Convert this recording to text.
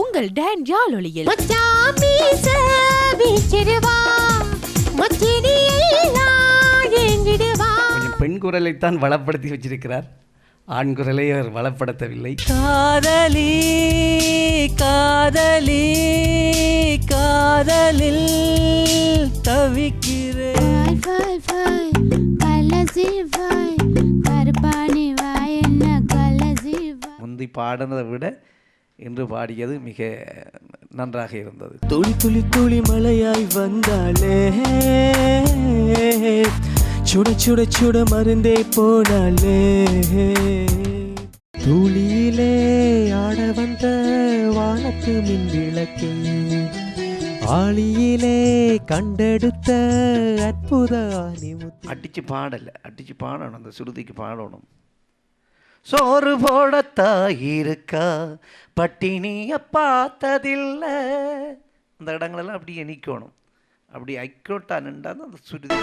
உங்கள் டான் யாழொலியில். கொஞ்சம் பெண் குரலைத்தான் வளப்படுத்தி வச்சிருக்கிறார், ஆண் குரலை அவர் வளப்படுத்தவில்லை. காதலி காதலி காதலில் தவிக்கிறேன். முந்தி பாடினதை விட இன்று பாடியது மிக நன்றாக இருந்தது. துளி துளி துளி மழையாய் வந்தாலே, சுட சுட சுட மருந்தே போனாலே, துளியிலே ஆட வந்த வானத்து மின் விளக்கு, ஆளியிலே கண்டெடுத்த அற்புத அணிமுத்து. அடிச்சு பாடலை, அடிச்சு பாடணும், அந்த சுருதிக்கு பாடணும். சோறு போடத்தாயிருக்கா பட்டினிய பார்த்ததில்லை, அந்த இடங்களெல்லாம் அப்படி எண்ணிக்கணும். அப்படி ஐக்கோட்டா நின்றால் அந்த சுருதி